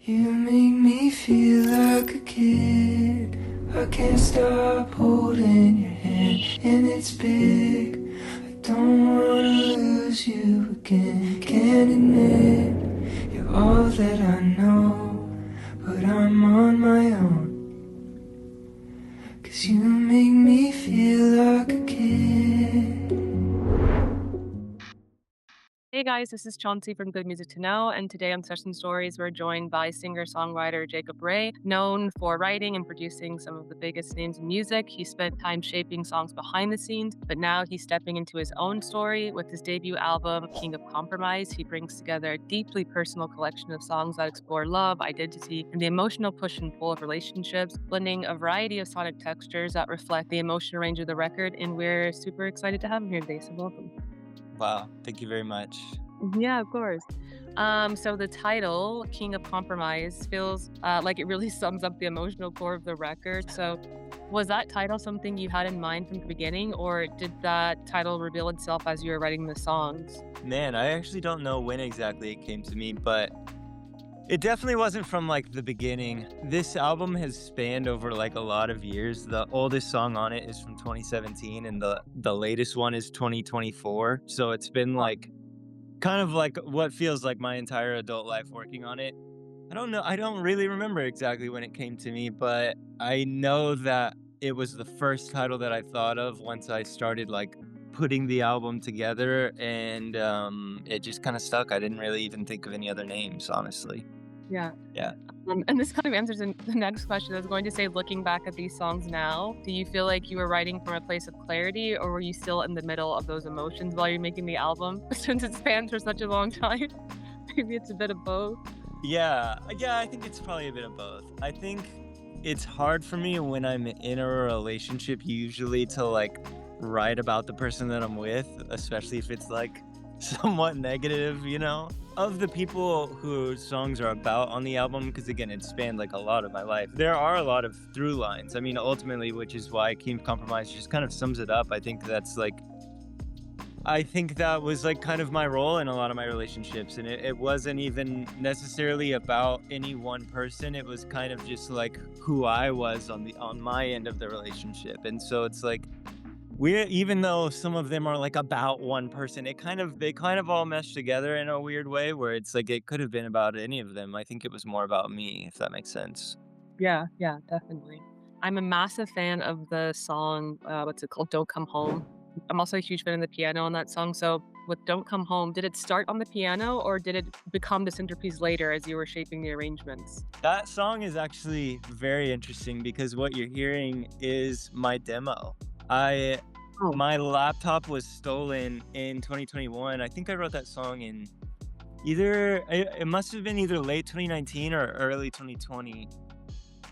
You make me feel like a kid. I can't stop holding your hand, and it's big. I don't wanna lose you again. Can't admit you're all that I know, but I'm on my own. 'Cause you make me feel like a kid. Hey guys, this is Chauncey from Good Music to Know, and today on Session Stories, we're joined by singer-songwriter Jacob Ray, known for writing and producing some of the biggest names in music. He spent time shaping songs behind the scenes, but now he's stepping into his own story. With his debut album, King of Compromise, he brings together a deeply personal collection of songs that explore love, identity, and the emotional push and pull of relationships, blending a variety of sonic textures that reflect the emotional range of the record, and we're super excited to have him here today, so welcome. Wow, thank you very much. Yeah, of course. So the title, King of Compromise, feels like it really sums up the emotional core of the record. So was that title something you had in mind from the beginning, or did that title reveal itself as you were writing the songs? Man, I actually don't know when exactly it came to me, but it definitely wasn't from like the beginning. This album has spanned over like a lot of years. The oldest song on it is from 2017 and the latest one is 2024. So it's been like kind of like what feels like my entire adult life working on it. I don't know. I don't really remember exactly when it came to me, but I know that it was the first title that I thought of once I started like putting the album together, and it just kind of stuck. I didn't really even think of any other names, honestly. Yeah. Yeah. And this kind of answers the next question. I was going to say, looking back at these songs now, do you feel like you were writing from a place of clarity, or were you still in the middle of those emotions while you're making the album? Since it spans for such a long time, maybe it's a bit of both. Yeah, I think it's probably a bit of both. I think it's hard for me when I'm in a relationship usually to like write about the person that I'm with, especially if it's like somewhat negative, you know? Of the people whose songs are about on the album, because again, it spanned like a lot of my life. There are a lot of through lines. I mean, ultimately, which is why King of Compromise just kind of sums it up. I think that was like kind of my role in a lot of my relationships, and it wasn't even necessarily about any one person. It was kind of just like who I was on my end of the relationship. And so it's like we even though some of them are like about one person, they kind of all mesh together in a weird way where it's like it could have been about any of them. I think it was more about me, if that makes sense. Yeah, yeah, definitely. I'm a massive fan of the song, what's it called? Don't Come Home. I'm also a huge fan of the piano on that song. So with Don't Come Home, did it start on the piano or did it become the centerpiece later as you were shaping the arrangements? That song is actually very interesting because what you're hearing is my demo. I Oh, My laptop was stolen in 2021. I think I wrote that song in it must have been either late 2019 or early 2020.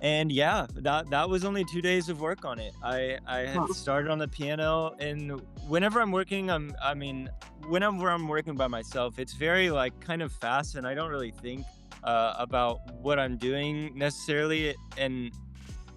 And yeah, that was only 2 days of work on it. I had wow. started on the piano, and whenever I'm working, whenever I'm working by myself, it's very, like, kind of fast, and I don't really think, about what I'm doing necessarily, and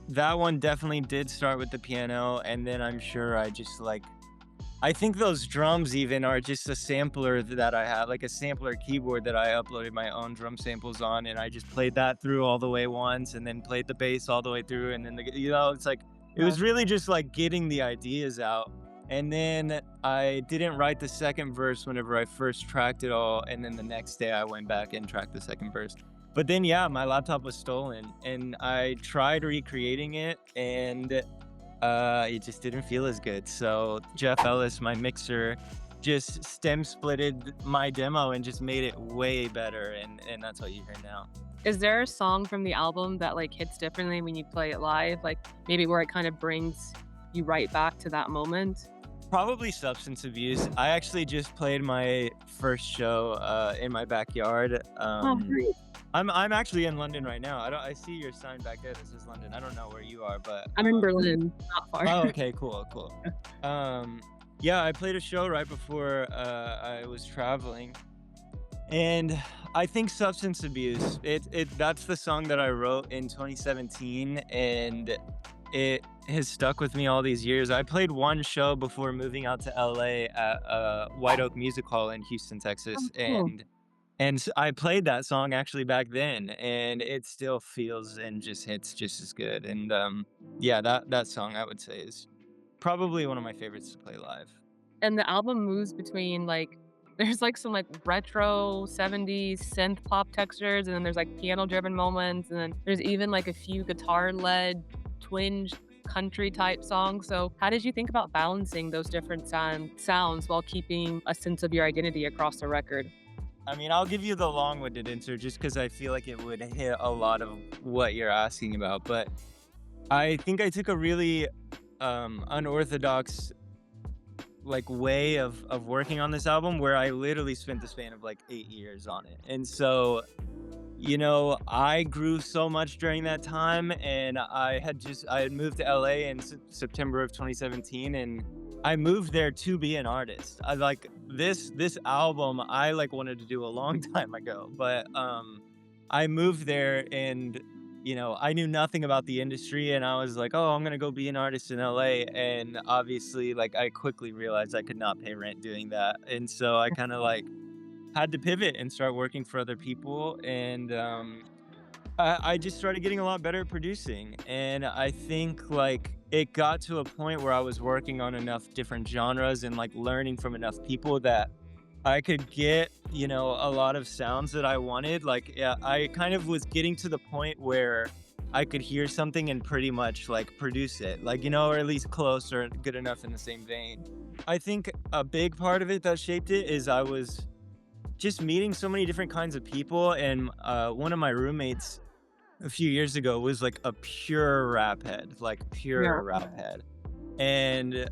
that one definitely did start with the piano, and then I'm sure I think those drums even are just a sampler that I have, like a sampler keyboard that I uploaded my own drum samples on, and I just played that through all the way once, and then played the bass all the way through, and then it's like it Yeah. was really just like getting the ideas out. And then I didn't write the second verse whenever I first tracked it all, and then the next day I went back and tracked the second verse. But then yeah, my laptop was stolen, and I tried recreating it, and it just didn't feel as good. So Jeff Ellis, my mixer, just stem splitted my demo and just made it way better, and that's what you hear now. Is there a song from the album that like hits differently when you play it live? Like maybe where it kind of brings you right back to that moment? Probably substance abuse. I actually just played my first show in my backyard. Oh, great. I'm actually in London right now. I see your sign back there. This is London. I don't know where you are, but I'm in Berlin, not far. oh, okay, cool, cool. Yeah, I played a show right before I was traveling, and I think substance abuse. That's the song that I wrote in 2017, and it has stuck with me all these years. I played one show before moving out to LA at White Oak Music Hall in Houston, Oh, Texas, cool. and And I played that song actually back then, and it still feels and just hits just as good. And yeah, that song I would say is probably one of my favorites to play live. And the album moves between, like there's, like, some, like, retro 70s synth pop textures, and then there's, like, piano-driven moments, and then there's even, like, a few guitar-led, twinged country type songs. So how did you think about balancing those different sounds while keeping a sense of your identity across the record? I mean, I'll give you the long-winded answer just because I feel like it would hit a lot of what you're asking about. But I think I took a really unorthodox like way of working on this album where I literally spent the span of like 8 years on it. And so, I grew so much during that time, and I had moved to LA in September of 2017, and I moved there to be an artist. I like this album I like wanted to do a long time ago, but I moved there and I knew nothing about the industry, and I was like, "Oh, I'm gonna go be an artist in LA." And obviously, like, I quickly realized I could not pay rent doing that, and so I kind of like had to pivot and start working for other people. And I just started getting a lot better at producing. And I think like it got to a point where I was working on enough different genres and like learning from enough people that I could get, a lot of sounds that I wanted. Like, yeah, I kind of was getting to the point where I could hear something and pretty much like produce it, like, or at least close or good enough in the same vein. I think a big part of it that shaped it is I was just meeting so many different kinds of people. And one of my roommates a few years ago was like a pure rap head, like Yeah. pure rap head. And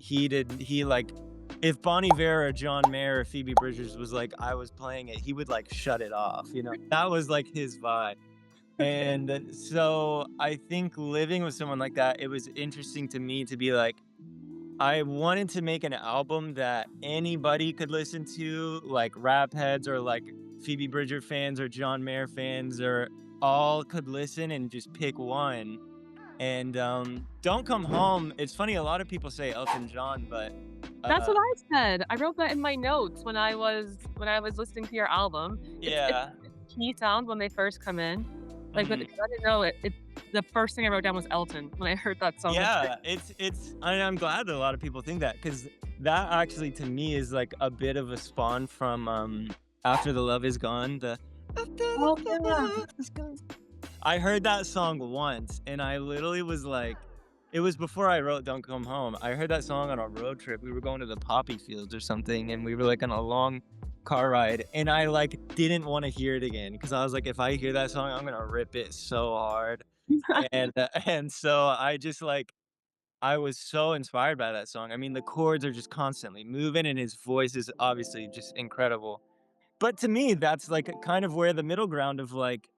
he like, if Bon Iver or John Mayer or Phoebe Bridgers was like I was playing it, he would like shut it off. That was like his vibe. And so I think living with someone like that, it was interesting to me to be like, I wanted to make an album that anybody could listen to, like rap heads or like Phoebe Bridger fans or John Mayer fans, or all could listen and just pick one. And Don't Come Home, it's funny, a lot of people say Elton John, but That's uh what I said. I wrote that in my notes when I was listening to your album. It's yeah. a key sound when they first come in. Like, but Mhm. I didn't know it the first thing I wrote down was Elton when I heard that song the first. Yeah, I'm glad that a lot of people think that, because that actually to me is like a bit of a spawn from After the Love Is Gone, the After Oh, the yeah. Love Is Gone. I heard that song once and I literally was like, it was before I wrote Don't Come Home. I heard that song on a road trip. We were going to the poppy fields or something, and we were like on a long car ride, and I like didn't want to hear it again because I was like, if I hear that song, I'm gonna rip it so hard. And and so I just like I was so inspired by that song. I mean, the chords are just constantly moving, and his voice is obviously just incredible. But to me, that's like kind of where the middle ground of like,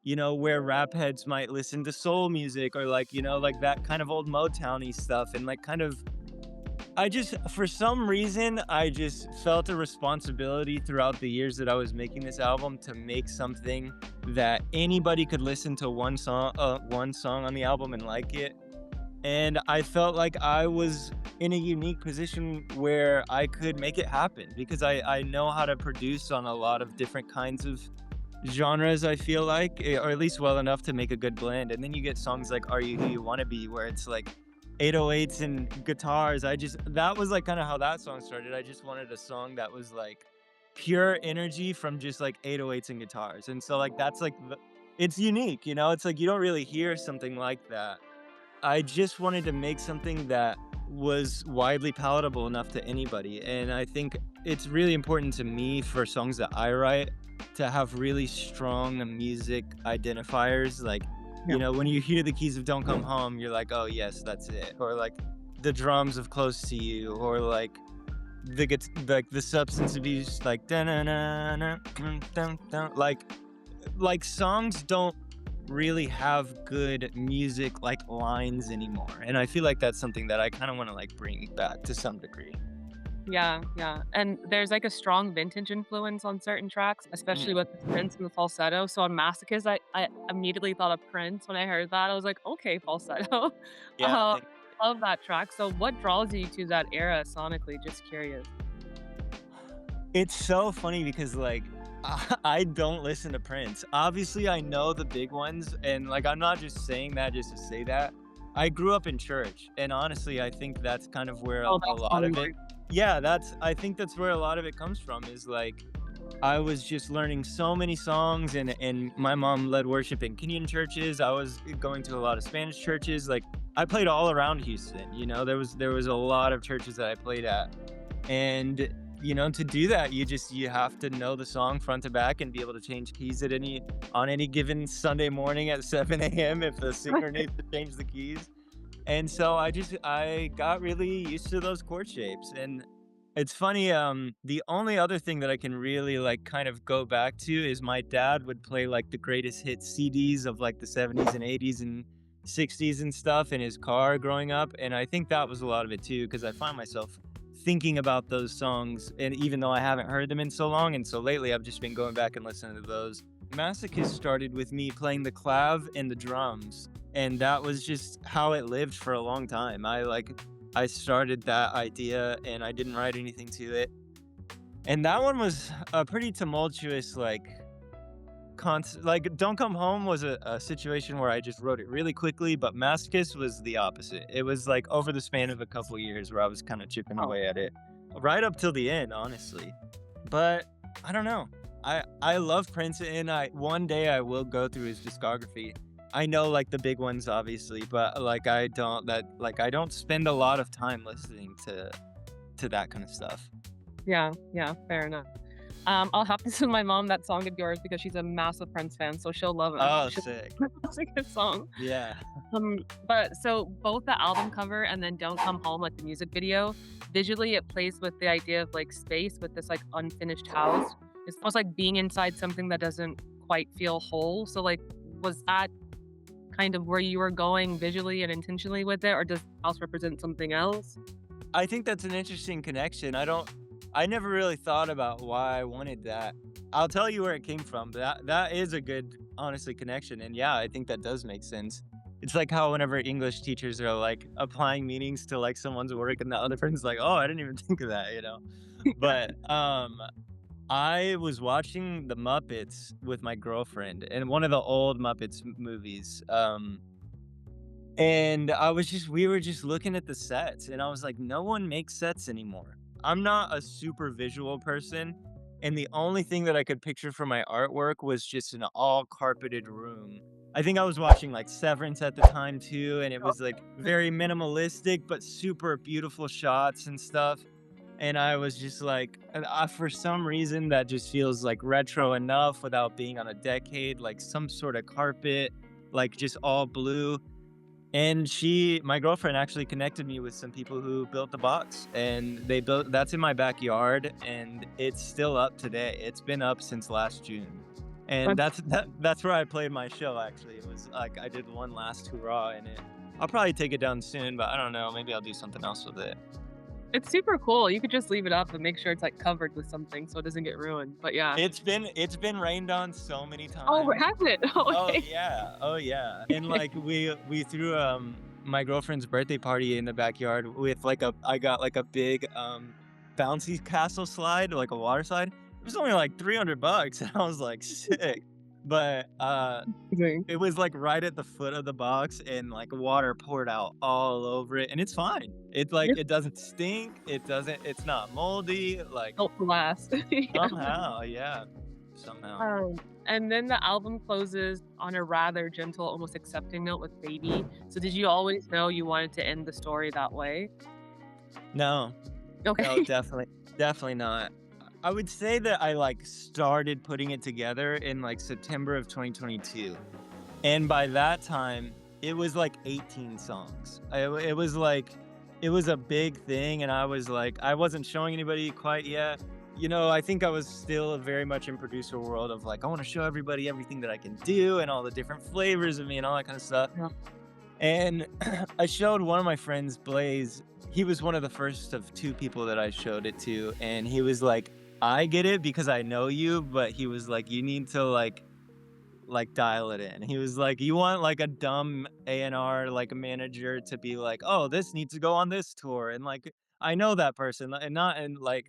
where rap heads might listen to soul music or like, like that kind of old Motown-y stuff. And like kind of, I just, for some reason, I just felt a responsibility throughout the years that I was making this album to make something that anybody could listen to one song on the album and like it. And I felt like I was in a unique position where I could make it happen because I know how to produce on a lot of different kinds of genres, I feel like, or at least well enough to make a good blend. And then you get songs like Are You Who You Wanna Be, where it's like 808s and guitars. That was like kind of how that song started. I just wanted a song that was like pure energy from just like 808s and guitars. And so like that's like it's unique, it's like you don't really hear something like that. I just wanted to make something that was widely palatable enough to anybody. And I think it's really important to me for songs that I write to have really strong music identifiers. Like, Yeah. when you hear the keys of Don't Come Home, you're like, oh, yes, that's it. Or like the drums of Close to You, or like the substance abuse, like, da-na-na-na, dun-dun-dun. Like songs don't really have good music like lines anymore, and I feel like that's something that I kind of want to like bring back to some degree. Yeah, yeah, and there's, like, a strong vintage influence on certain tracks, especially Mhm. with the Prince and the falsetto. So on Masochist, I immediately thought of Prince when I heard that. I was like, "Okay, falsetto." Yeah, Uh, love that track. So what draws you to that era sonically? Just curious. it's so funny because like I don't listen to Prince. Obviously, I know the big ones, and like I'm not just saying that just to say that. I grew up in church, and honestly, I think that's kind of where Oh, a that's lot probably of why. it. Yeah, I think that's where a lot of it comes from. Is like I was just learning so many songs, and my mom led worship in Kenyan churches. I was going to a lot of Spanish churches. Like I played all around Houston. There was a lot of churches that I played at, and to do that, you have to know the song front to back and be able to change keys at any on any given Sunday morning at 7 a.m. if the singer needs to change the keys. And so I got really used to those chord shapes. And it's funny, the only other thing that I can really like kind of go back to is my dad would play like the greatest hits CDs of like the 70s and 80s and 60s and stuff in his car growing up. And I think that was a lot of it too, because I find myself thinking about those songs, and even though I haven't heard them in so long, and so lately I've just been going back and listening to those. Masochist started with me playing the clav and the drums, and that was just how it lived for a long time. I started that idea and I didn't write anything to it. And that one was a pretty tumultuous like Don't Come Home was a situation where I just wrote it really quickly, but Masochist was the opposite. It was like over the span of a couple years where I was kind of chipping Oh, away at it. Right up till the end, honestly. But I don't know. I love Prince, and I one day I will go through his discography. I know like the big ones obviously, but I don't spend a lot of time listening to that kind of stuff. yeah, yeah, fair enough. I'll have to send my mom that song of yours because she's a massive Prince fan, so she'll love it. Oh, She'll sick. It's a good song. Yeah. But so both the album cover and then Don't Come Home, like the music video, visually it plays with the idea of like space with this like unfinished house. It's almost like being inside something that doesn't quite feel whole. So like, was that kind of where you were going visually and intentionally with it, or does the house represent something else? I think that's an interesting connection. I never really thought about why I wanted that. I'll tell you where it came from. That is a good, honestly, connection. And yeah, I think that does make sense. It's like how whenever English teachers are like applying meanings to like someone's work and the other person's like, "Oh, I didn't even think of that." But I was watching the Muppets with my girlfriend and one of the old Muppets movies. And we were just looking at the sets, and I was like, no one makes sets anymore. I'm not a super visual person, and the only thing that I could picture for my artwork was just an all carpeted room. I think I was watching like Severance at the time too, and it was like very minimalistic but super beautiful shots and stuff. And I was just like, for some reason, that just feels like retro enough without being on a decade, like some sort of carpet, like just all blue. And my girlfriend actually connected me with some people who built the box, and that's in my backyard, and it's still up today. It's been up since last June. And That's that's where I played my show actually. It was like I did one last hurrah in it. I'll probably take it down soon, but I don't know, maybe I'll do something else with it. it's super cool. You could just leave it up and make sure it's like covered with something so it doesn't get ruined. But yeah. It's been rained on so many Oh, times. has it? Oh, Oh okay. yeah, oh yeah. And like we threw my girlfriend's birthday party in the backyard with I got like a big bouncy castle slide, like a water slide. It was only like $300 and I was like sick. But Amazing. it was like right at the foot of the box and like water poured out all over it and it's fine. It doesn't stink, it's not moldy, like Built to last. Yeah. somehow, yeah. Somehow. Um, and then the album closes on a rather gentle, almost accepting note with Baby. So did you always know you wanted to end the story that way? No. No, Okay. definitely not. I would say that I like started putting it together in like September of 2022. And by that time, it was like 18 songs. It was a big thing. And I was like, I wasn't showing anybody quite yet. I think I was still very much in producer world of like, I want to show everybody everything that I can do and all the different flavors of me and all that kind of stuff. Yeah. And I showed one of my friends, Blaze. He was one of the first of two people that I showed it to. And he was like, I get it because I know you, but he was like, you need to dial it in. He was like, you want like a dumb A&R, like a manager to be like, oh, this needs to go on this tour. And like, I know that person and not, and like,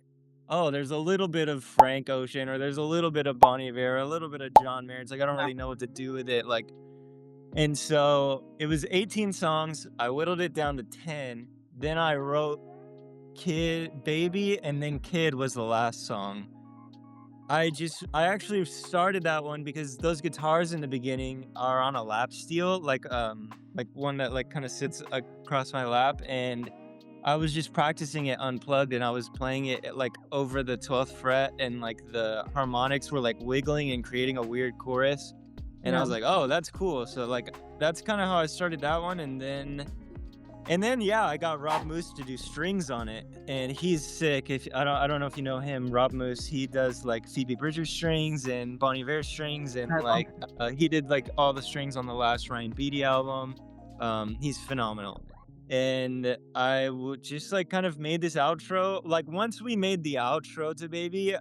oh, there's a little bit of Frank Ocean, or there's a little bit of Bon Iver, a little bit of John Mayer. It's like I don't Yeah. really know what to do with it. Like, and so it was 18 songs. I whittled it down to 10. Then I wrote Kid, Baby, and then Kid was the last song. I actually started that one because those guitars in the beginning are on a lap steel, like one that like kind of sits across my lap, and I was just practicing it unplugged, and I was playing it like over the 12th fret, and like the harmonics were like wiggling and creating a weird chorus. And I Yeah. was like, "Oh, that's cool." So like that's kind of how I started that one, and then yeah, I got Rob Moose to do strings on it, and he's sick. If I don't know if you know him, Rob Moose. He does like Phoebe Bridgers strings and Bon Iver strings, and I love like he did like all the strings on the last Ryan Beatty album. He's phenomenal. And just like kind of made this outro. Like once we made the outro to Baby,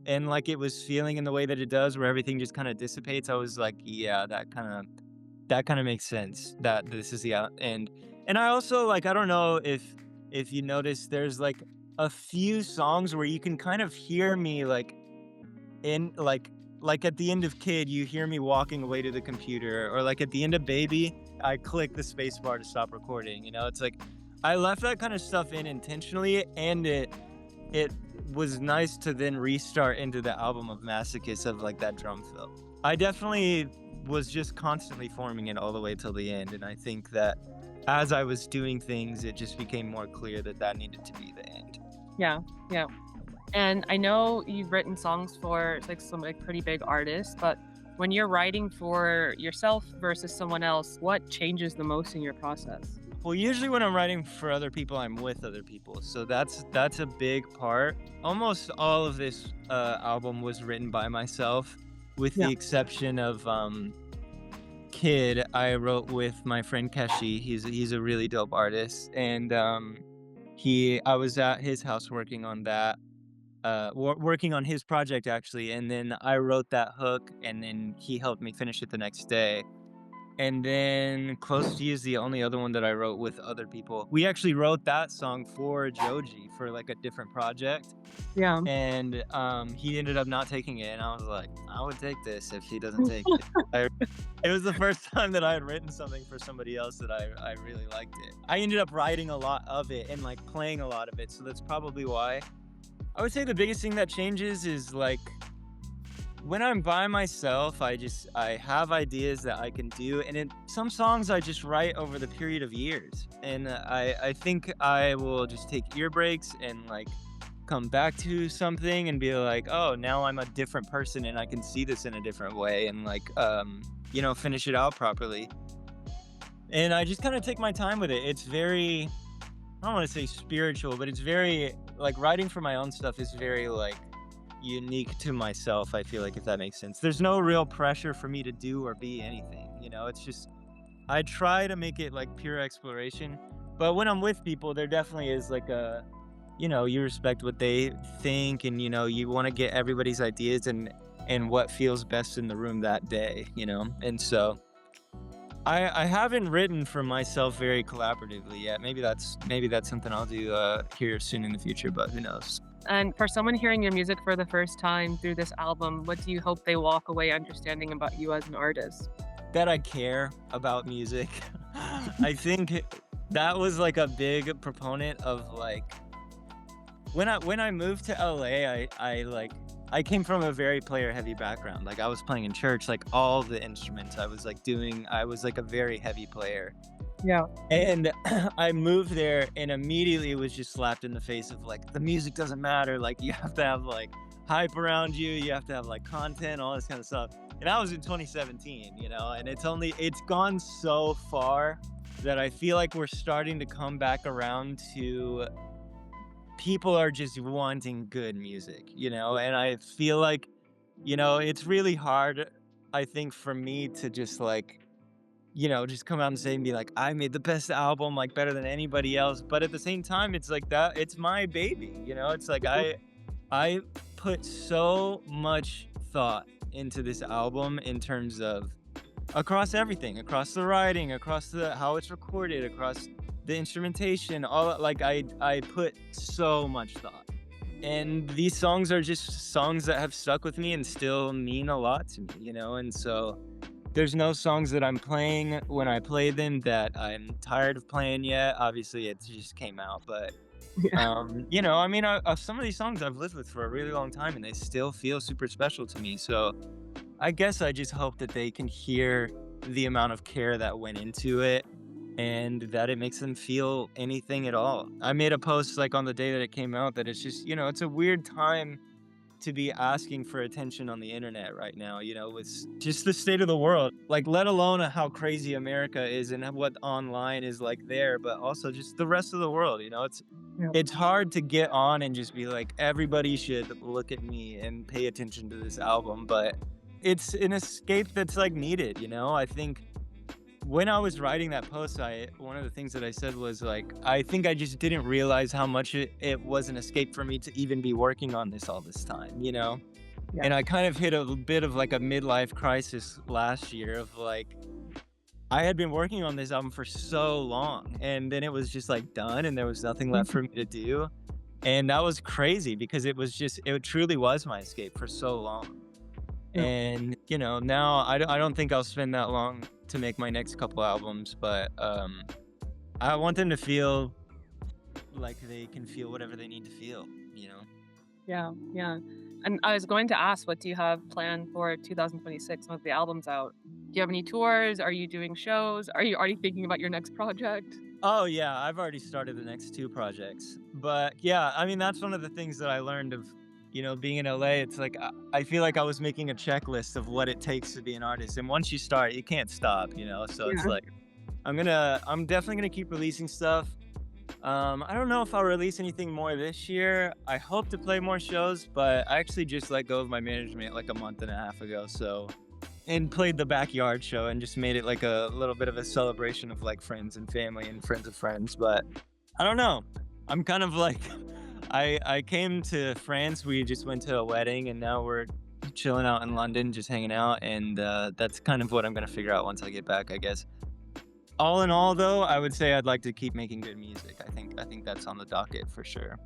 and like it was feeling in the way that it does, where everything just kind of dissipates. I was like, yeah, that kind of makes sense that this is the out. And I also like, I don't know if you notice, there's like a few songs where you can kind of hear me like in like at the end of Kid, you hear me walking away to the computer, or like at the end of Baby, I click the space bar to stop recording. It's like I left that kind of stuff in intentionally, and it was nice to then restart into the album of Masochist of like that drum fill. I definitely was just constantly forming it all the way till the end, and I think that as I was doing things, it just became more clear that that needed to be the end. Yeah, yeah. And I know you've written songs for like some like pretty big artists, but when you're writing for yourself versus someone else, what changes the most in your process? Well, usually when I'm writing for other people, I'm with other people, so that's a big part. Almost all of this album was written by myself, with Yeah. the exception of Kid. I wrote with my friend Keshi. He's a really dope artist, and I was at his house working on that, working on his project actually, and then I wrote that hook, and then he helped me finish it the next day. And then Close to You is the only other one that I wrote with other people. We actually wrote that song for Joji for like a different project, Yeah. and he ended up not taking it, and I was like, I would take this if he doesn't take it. It was the first time that I had written something for somebody else that I really liked it. I ended up writing a lot of it and like playing a lot of it, so that's probably why. I would say the biggest thing that changes is like when I'm by myself, I have ideas that I can do, and in some songs I just write over the period of years, and I think I will just take ear breaks and like come back to something and be like, oh, now I'm a different person and I can see this in a different way, and like finish it out properly. And I just kind of take my time with it. It's very, I don't want to say spiritual, but it's very like writing for my own stuff is very like unique to myself. I feel like, if that makes sense. There's no real pressure for me to do or be anything. It's just I try to make it like pure exploration. But when I'm with people, there definitely is like you respect what they think, and you want to get everybody's ideas and what feels best in the room that day. And so I haven't written for myself very collaboratively yet. Maybe that's something I'll do here soon in the future, but who knows. And for someone hearing your music for the first time through this album, what do you hope they walk away understanding about you as an artist? That I care about music. I think that was like a big proponent of like when I moved to LA, I came from a very player heavy background. Like I was playing in church, like all the instruments I was like a very heavy player. Yeah. And I moved there and immediately was just slapped in the face of like, the music doesn't matter. Like you have to have like hype around you. You have to have like content, all this kind of stuff. And I was in 2017, and it's gone so far that I feel like we're starting to come back around to people are just wanting good music, and I feel like, it's really hard, I think, for me to just like, just come out and say and be like, I made the best album, like better than anybody else. But at the same time, it's like that, it's my baby, it's like I put so much thought into this album in terms of across everything, across the writing, across the how it's recorded, across the instrumentation, all like I put so much thought. And these songs are just songs that have stuck with me and still mean a lot to me, you know? And so there's no songs that I'm playing when I play them that I'm tired of playing yet. Obviously, it just came out, but Yeah. you know, I mean, some of these songs I've lived with for a really long time, and they still feel super special to me. So I guess I just hope that they can hear the amount of care that went into it and that it makes them feel anything at all. I made a post like on the day that it came out that it's just, you know, it's a weird time to be asking for attention on the internet right now, you know, with just the state of the world, like let alone how crazy America is and what online is like there, but also just the rest of the world, you know, Yeah. it's hard to get on and just be like, everybody should look at me and pay attention to this album, but it's an escape that's like needed, you know? I think when I was writing that post, one of the things that I said was like, I think I just didn't realize how much it was an escape for me to even be working on this all this time, you know? Yeah. And I kind of hit a bit of like a midlife crisis last year of like, I had been working on this album for so long, and then it was just like done, and there was nothing left for me to do. And that was crazy because it truly was my escape for so long. Yeah. And, you know, now I don't think I'll spend that long to make my next couple albums, but I want them to feel like they can feel whatever they need to feel, you know? Yeah, yeah. And I was going to ask, what do you have planned for 2026 with the album's out? Do you have any tours? Are you doing shows? Are you already thinking about your next project? Oh, yeah, I've already started the next 2 projects. But, yeah, I mean, that's one of the things that I learned of, you know, being in LA. It's like, I feel like I was making a checklist of what it takes to be an artist, and once you start, you can't stop, you know? So it's Yeah. like, I'm definitely gonna keep releasing stuff. I don't know if I'll release anything more this year. I hope to play more shows, but I actually just let go of my management like a month and a half ago, so and played the backyard show and just made it like a little bit of a celebration of like friends and family and friends of friends. But I don't know. I'm kind of like I came to France. We just went to a wedding, and now we're chilling out in London, just hanging out, and that's kind of what I'm gonna figure out once I get back, I guess. All in all, though, I would say I'd like to keep making good music. I think that's on the docket for sure.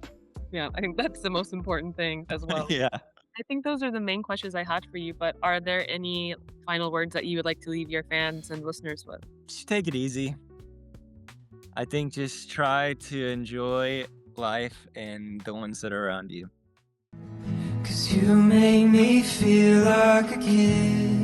Yeah, I think that's the most important thing as well. Yeah. I think those are the main questions I had for you, but are there any final words that you would like to leave your fans and listeners with? Just take it easy. I think just try to enjoy life and the ones that are around you. 'Cause you make me feel like a kid.